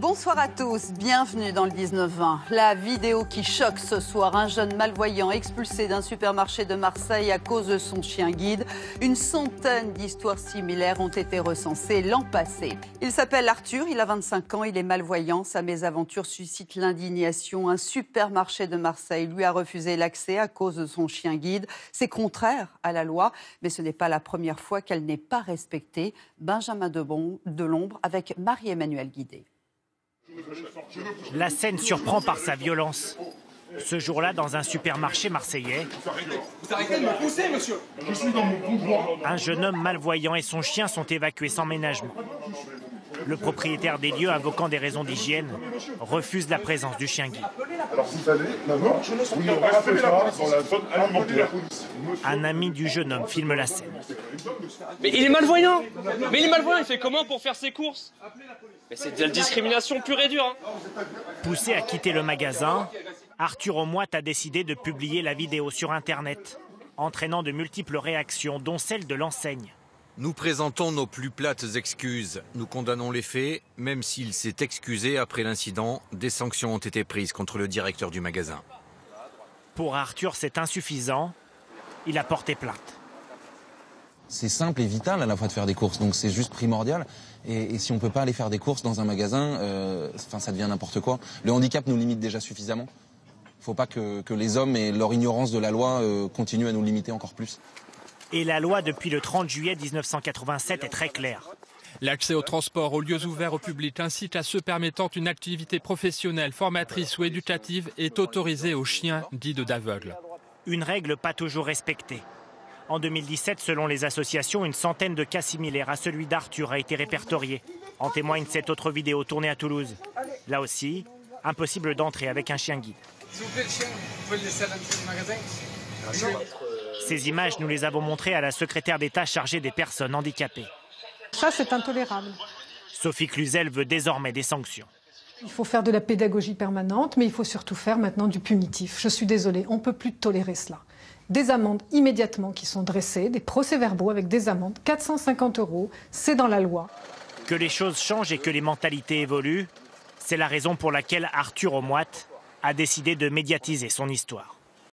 Bonsoir à tous, bienvenue dans le 19-20. La vidéo qui choque ce soir, un jeune malvoyant expulsé d'un supermarché de Marseille à cause de son chien guide. Une centaine d'histoires similaires ont été recensées l'an passé. Il s'appelle Arthur, il a 25 ans, il est malvoyant. Sa mésaventure suscite l'indignation. Un supermarché de Marseille lui a refusé l'accès à cause de son chien guide. C'est contraire à la loi, mais ce n'est pas la première fois qu'elle n'est pas respectée. Benjamin Delombre avec Marie-Emmanuelle Guidé. La scène surprend par sa violence. Ce jour-là, dans un supermarché marseillais, vous arrêtez de me pousser, monsieur. Je suis dans mon pouvoir. Un jeune homme malvoyant et son chien sont évacués sans ménagement. Le propriétaire des lieux, invoquant des raisons d'hygiène, refuse la présence du chien guide. Alors vous allez d'abord, vous ne restez pas dans la zone alimentaire. Un ami du jeune homme filme la scène. Mais il est malvoyant. Il fait comment pour faire ses courses? Mais c'est de la discrimination pure et dure. Hein. Poussé à quitter le magasin, Arthur Aumoite a décidé de publier la vidéo sur Internet, entraînant de multiples réactions, dont celle de l'enseigne. Nous présentons nos plus plates excuses. Nous condamnons les faits, même s'il s'est excusé après l'incident. Des sanctions ont été prises contre le directeur du magasin. Pour Arthur, c'est insuffisant. Il a porté plainte. C'est simple et vital à la fois de faire des courses, donc c'est juste primordial. Et si on ne peut pas aller faire des courses dans un magasin, ça devient n'importe quoi. Le handicap nous limite déjà suffisamment. Il ne faut pas que les hommes et leur ignorance de la loi continuent à nous limiter encore plus. Et la loi depuis le 30 juillet 1987 est très claire. L'accès au transport aux lieux ouverts au public ainsi qu'à ceux permettant une activité professionnelle, formatrice ou éducative est autorisé aux chiens dits d'aveugles. Une règle pas toujours respectée. En 2017, selon les associations, une centaine de cas similaires à celui d'Arthur a été répertorié. En témoigne cette autre vidéo tournée à Toulouse. Là aussi, impossible d'entrer avec un chien guide. S'il vous plaît, le chien, vous pouvez le laisser à l'entrée du magasin? Ces images, nous les avons montrées à la secrétaire d'État chargée des personnes handicapées. Ça, c'est intolérable. Sophie Cluzel veut désormais des sanctions. Il faut faire de la pédagogie permanente, mais il faut surtout faire maintenant du punitif. Je suis désolée, on ne peut plus tolérer cela. Des amendes immédiatement qui sont dressées, des procès-verbaux avec des amendes, 450 €, c'est dans la loi. Que les choses changent et que les mentalités évoluent, c'est la raison pour laquelle Arthur Aumoite a décidé de médiatiser son histoire.